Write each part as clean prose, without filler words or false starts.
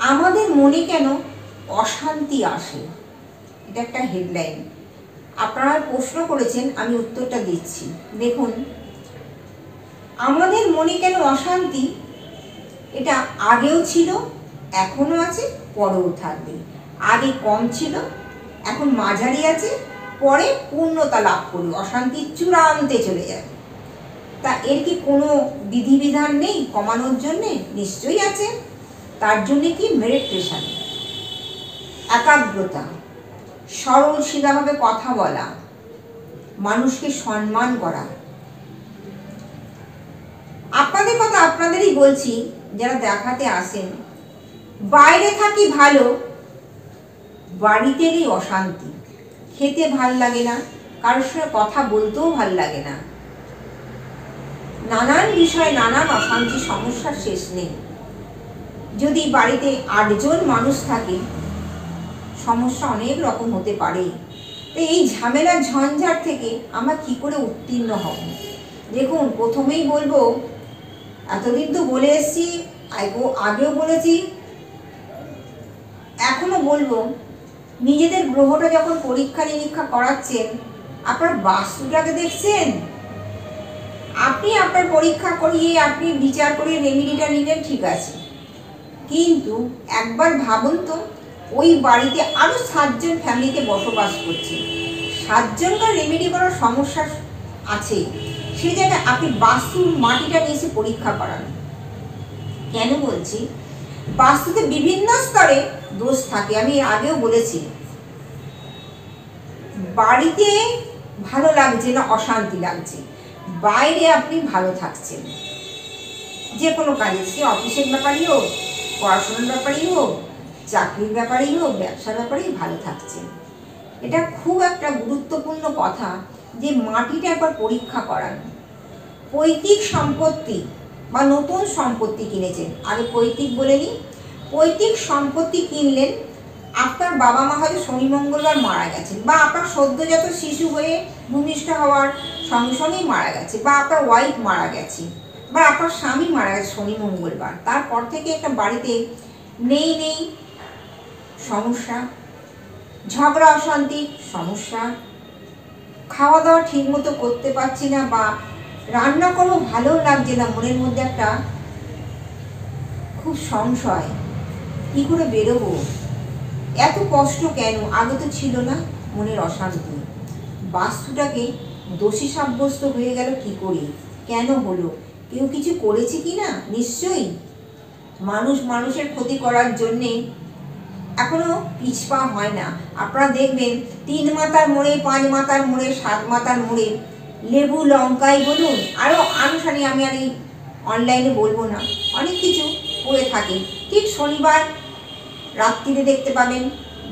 আমাদের মনে কেন অশান্তি আসে, এটা একটা হেডলাইন। আপনারা প্রশ্ন করেছেন, আমি উত্তরটা দিচ্ছি। দেখুন, আমাদের মনে কেন অশান্তি, এটা আগেও ছিল, এখনো আছে, পরেও থাকবে। আগে কম ছিল, এখন মাঝারি আছে, পরে পূর্ণতা লাভ করবে, অশান্তির চূড়ান্তে চলে যাবে। তা এর কি কোনো বিধিবিধান নেই কমানোর জন্যে? নিশ্চয়ই আছে। তার জন্যে কি মেডিটেশন, একাগ্রতা, সরল সিধাভাবে কথা বলা, মানুষকে সম্মান করা। আপনাদের কথা আপনাদেরই বলছি, যারা দেখাতে আসেন। বাইরে থাকি ভালো, বাড়িতে এলেই অশান্তি, খেতে ভাল লাগে না, কারোর সঙ্গে কথা বলতেও ভাল লাগে না, নানান বিষয়ে নানান অশান্তি, সমস্যার শেষ নেই। যদি বাড়িতে 8 জন মানুষ থাকে, সমস্যা অনেক রকম হতে পারে। তো এই ঝামেলার ঝঞ্ঝাট থেকে আমরা কি করে উত্তীর্ণ হব? দেখুন, প্রথমেই বলবো, এতদিন তো বলে এসছি, আগেও বলেছি, এখনো বলবো, নিজেদের গ্রহটা যখন পরীক্ষা নিরীক্ষা করাচ্ছেন, আপনার বাস্তুটাকে দেখছেন? আপনি আপনার পরীক্ষা করিয়ে, আপনি বিচার করিয়ে রেমেডিটা নিলেন, ঠিক আছে, কিন্তু একবার ভাবুন তো, ওই বাড়িতে আরো 7 জন ফ্যামিলিতে বসবাস করছে, 7 জনকার রেমেডি করার সমস্যা আছে। সেই জায়গায় আপনি বাস্তুর মাটিটা নিয়ে এসে পরীক্ষা করান। কেন বলছি? বাস্তুতে বিভিন্ন স্তরে দোষ থাকে। আমি আগেও বলেছি, বাড়িতে ভালো লাগছে না, অশান্তি লাগছে, বাইরে আপনি ভালো থাকছেন, যে কোনো কাজে, সে অফিসের ব্যাপারই হোক, পড়াশোনার ব্যাপারই হোক, চাকরির ব্যাপারেই হোক, ব্যবসার ব্যাপারেই ভালো থাকছেন। এটা খুব একটা গুরুত্বপূর্ণ কথা যে মাটিটা একবার পরীক্ষা করান। পৈতৃক সম্পত্তি বা নতুন সম্পত্তি কিনেছেন, আগে পৈতৃক বলে নিই। পৈতৃক সম্পত্তি কিনলেন, আপনার বাবা মা হয়তো শনি মঙ্গলবার মারা গেছেন, বা আপনার সদ্যজাত শিশু হয়ে ভূমিষ্ঠ হওয়ার সঙ্গে সঙ্গেই মারা গেছে, বা আপনার ওয়াইফ মারা গেছে, বা আপনার স্বামী মারা গেছে শনি মঙ্গলবার। তারপর থেকে একটা বাড়িতে নেই সমস্যা, ঝগড়া অশান্তি সমস্যা, খাওয়া দাওয়া ঠিক মতো করতে পারছি না, বা রান্না করবো ভালোও লাগছে না, মনের মধ্যে একটা খুব সংশয়, কি করে বেরোবো, এত কষ্ট কেন, আগে তো ছিল না, মনের অশান্তি। বাস্তুটাকে দোষী সাব্যস্ত হয়ে গেল কি করে, কেন হলো? কেউ কিছু করেছে কি না? নিশ্চয়ই মানুষ মানুষের ক্ষতি করার জন্যে এখনো পিছপা হয় না। আপনারা দেখবেন 3 মাথার মোড়ে, 5 মাথার মোড়ে, 7 মাথার মোড়ে লেবু, লঙ্কাই বলুন, আরও আনুষ্ঠানিক, আমি আর এই অনলাইনে বলবো না, অনেক কিছু করে থাকে। ঠিক শনিবার রাত্রিরে দেখতে পাবেন,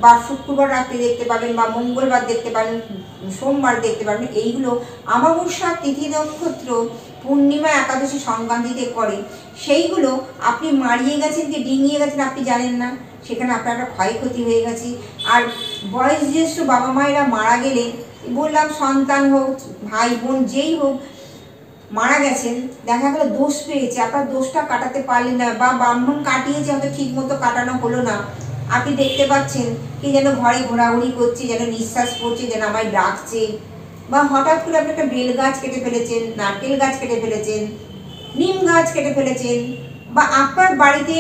বা শুক্রবার রাত্রে দেখতে পাবেন, বা মঙ্গলবার দেখতে পাবেন, সোমবার দেখতে পাবেন। এইগুলো অমাবস্যা, তিথি, নক্ষত্র, পূর্ণিমা, একাদশী, সংক্রান্তিতে করে। সেইগুলো আপনি মারিয়ে গেছেন কি ডিঙিয়ে গেছেন আপনি জানেন না, সেখানে আপনার একটা ক্ষয়ক্ষতি হয়ে গেছে। আর বয়স জ্যেষ্ঠ বাবা মায়েরা মারা গেলে, বললাম সন্তান হোক, ভাই বোন যেই হোক, মারা গেছেন, দেখা গেল দোষ পেয়েছে, আপনার দোষটা কাটাতে পারলেন না, বা ব্রাহ্মণ কাটিয়েছে, হয়তো ঠিক মতো কাটানো হলো না, আপনি দেখতে পাচ্ছেন কি যেন ঘরে ঘোরাঘুরি করছে, যেন নিঃশ্বাস পড়ছে, যেন আমায় ডাকছে, বা হঠাৎ করে আপনি একটা বেল গাছ কেটে ফেলেছেন, নারকেল গাছ কেটে ফেলেছেন, নিম গাছ কেটে ফেলেছেন, বা আপনার বাড়িতে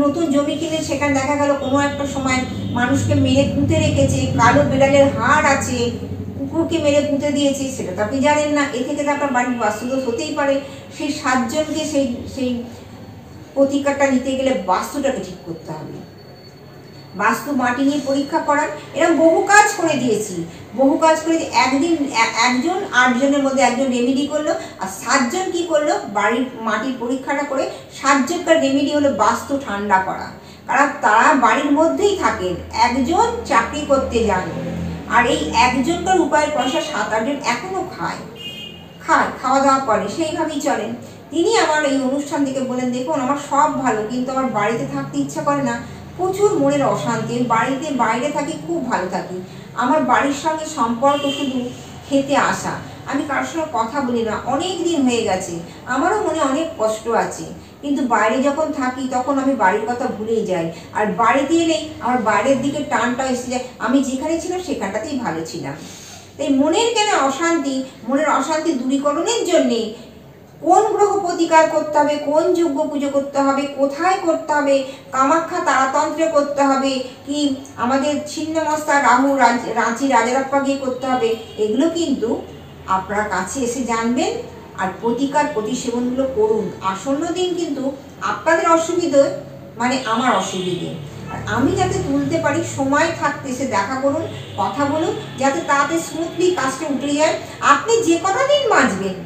নতুন জমি কিনে সেখানে দেখা গেল কোনো একটা সময় মানুষকে মেরে পুঁতে রেখেছে, কালো বিড়ালের হাড় আছে, কুকুরকে মেরে পুঁতে দিয়েছে, সেটা তো আপনি জানেন না। এ থেকে তো আপনার বাড়ির বাস্তুদোষ হতেই পারে। সেই 7 জনকে সেই প্রতিকারটা নিতে গেলে বাস্তুটাকে ঠিক করতে হবে। বাস্তু মাটি নিয়ে পরীক্ষা করার, এরকম বহু কাজ করে দিয়েছি, বহু কাজ করে। একদিন একজন 8 জনের মধ্যে একজন রেমেডি করলো, আর 7 জন কি করলো, বাড়ির মাটির পরীক্ষাটা করে 7 জনকার রেমেডি হলো বাস্তু ঠান্ডা করা। কারণ তারা বাড়ির মধ্যেই থাকেন, একজন চাকরি করতে যান, আর এই একজনকার উপায়ের পয়সা 7-8 জন এখনো খায়, খাওয়া দাওয়া করে, সেইভাবেই চলেন। তিনি আমার এই অনুষ্ঠান থেকে বলেন, দেখুন আমার সব ভালো, কিন্তু আমার বাড়িতে থাকতে ইচ্ছা করে না, প্রচুর মনের অশান্তি, বাড়িতে বাইরে থাকি, খুব ভালো থাকি, আমার বাড়ির সঙ্গে সম্পর্ক শুধু খেতে আসা, আমি কারোর সঙ্গে কথা বলি না, অনেক দিন হয়ে গেছে, আমারও মনে অনেক কষ্ট আছে। কিন্তু বাইরে যখন থাকি তখন আমি বাড়ির কথা ভুলেই যাই, আর বাড়িতে এলেই আমার বাইরের দিকে টানটা এসে যায়, আমি যেখানে ছিলাম সেখানটাতেই ভালো ছিলাম। তাই মনের কেন অশান্তি, মনের অশান্তি দূরীকরণের জন্যে কোন গ্রহ প্রতিকার করতে হবে, কোন যজ্ঞ পুজো করতে হবে, কোথায় করতে হবে, কামাখ্যা তারাতন্ত্রে করতে হবে, কি আমাদের ছিন্নমস্তা রাহু রাঁচি রাজারাপ্পা গিয়ে করতে হবে, এগুলো কিন্তু আপনার কাছে এসে জানবেন। আর প্রতিকার প্রতিসেবনগুলো করুন। আসন্ন দিন কিন্তু আপনাদের অসুবিধে মানে আমার অসুবিধে, আর আমি যাতে তুলতে পারি সময় থাকতে এসে দেখা করুন, কথা বলুন, যাতে তাতে স্মুথলি কাজটা উঠে যায়। আপনি যে কটা দিন বাঁচবেন,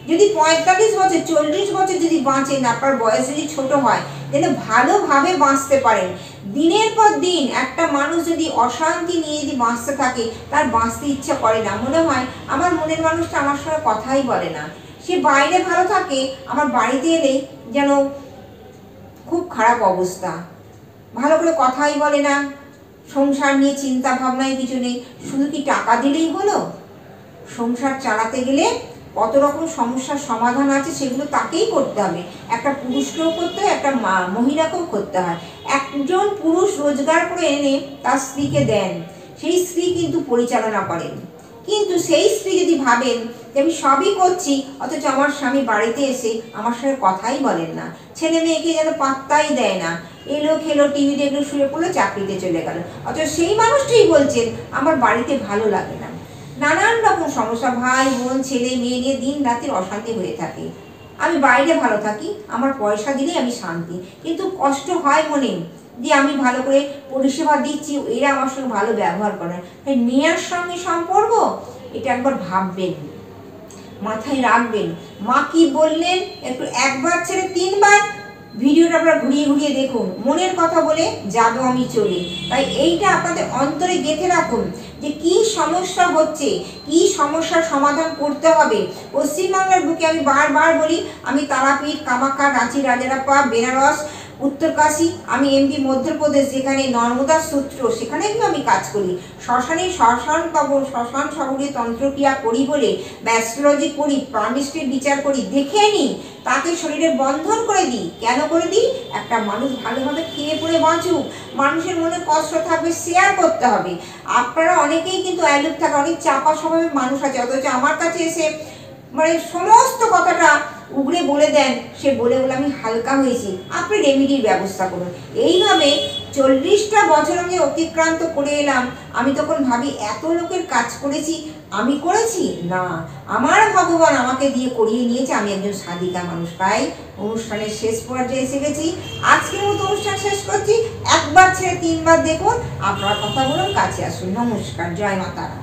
যদি 45 বছর 40 বছর যদি বাঁচেন, আপনার বয়স যদি ছোট হয়, যেন ভালোভাবে বাঁচতে পারেন। দিনের পর দিন একটা মানুষ যদি অশান্তি নিয়ে যদি বাঁচতে থাকে, তার বাঁচতে ইচ্ছা করে না। মনে হয় আমার মনের মানুষটা আমার সঙ্গে কথাই বলে না, সে বাইরে ভালো থাকে, আমার বাড়িতে এলেই যেন খুব খারাপ অবস্থা, ভালো করে কথাই বলে না, সংসার নিয়ে চিন্তা ভাবনায় কিছু নেই। শুধু কি টাকা দিলেই হলো? সংসার চালাতে গেলে কত রকম সমস্যার সমাধান আছে, সেগুলো তাকেই করতে হবে। একটা পুরুষকেও করতে হয়, একটা মহিলাকেও করতে হয়। একজন পুরুষ রোজগার করে এনে তার স্ত্রীকে দেন, সেই স্ত্রী কিন্তু পরিচালনা করেন। কিন্তু সেই স্ত্রী যদি ভাবেন যে আমি সবই করছি, অথচ আমার স্বামী বাড়িতে এসে আমার সঙ্গে কথাই বলেন না, ছেলে মেয়েকে যেন পাত্তাই দেয় না, এলো খেলো টিভি দেখলো শুয়ে পড়লো চাকরিতে চলে গেল, অথচ সেই মানুষটিই বলছেন আমার বাড়িতে ভালো লাগে না। নানান রকম সমস্যা, ভাই বোন ছেলে মেয়ে নিয়ে দিন রাতের অশান্তি হয়ে থাকে। আমি বাইরে ভালো থাকি, আমার পয়সা দিলেই আমি শান্তি, কিন্তু কষ্ট হয় মনে যে আমি ভালো করে পরিষেবা দিচ্ছি, এরা আমার সঙ্গে ভালো ব্যবহার করে। তাই মেয়ের সঙ্গে সম্পর্ক, এটা একবার ভাববেন, মাথায় রাখবেন। মা কি বললেন একটু একবার ছেড়ে 3 বার ভিডিওটা আপনারা ঘুরিয়ে ঘুরিয়ে দেখুন। মনের কথা বলে যাবো আমি চলে। তাই এইটা আপনাদের অন্তরে গেঁথে রাখুন যে কি সমস্যা হচ্ছে, কি সমস্যার সমাধান করতে হবে। পশ্চিমবাংলার বুকে আমি বারবার বলি, আমি তারাপীঠ, কামাখ্যা, রাঁচি রাজারাপ্পা, বেনারস, উত্তরকাশী, আমি এমপি মধ্যপ্রদেশ, যেখানে নর্মদা সূত্র, সেখানে কিন্তু আমি কাজ করি। শ্মশানে শ্মশান কবর, শ্মশান শহরে তন্ত্রক্রিয়া করি বলে, অ্যাস্ট্রোলজি করি, পারমিস্ট্রির বিচার করি, দেখে নিই, তাকে শরীরে বন্ধন করে দিই। কেন করে দিই? একটা মানুষ ভালোভাবে খেয়ে পড়ে বাঁচুক, মানুষের মনে কষ্ট থাকবে, শেয়ার করতে হবে। আপনারা অনেকেই কিন্তু অ্যালুপ থাকে, অনেক চাপা স্বভাবের মানুষ আছে, অথচ আমার কাছে এসে মানে সমস্ত কথাটা উগড়ে বলে দেন, সে বলে বলে আমি হালকা হয়েছি, আপনি রেমিডির ব্যবস্থা করুন। এইভাবে 40টা বছর আমি অতিক্রান্ত করে এলাম। আমি তখন ভাবি এত লোকের কাজ করেছি, আমি করেছি না, আমার ভগবান আমাকে দিয়ে করিয়ে নিয়েছে, আমি একজন সাধিকা মানুষ। তাই অনুষ্ঠানের শেষ পর্যায়ে এসে গেছি। আজকের মতো অনুষ্ঠান শেষ করছি। একবার ছেড়ে 3 বার দেখুন, আপনার কথা বলুন, কাছে আসুন। নমস্কার, জয় মা তারা।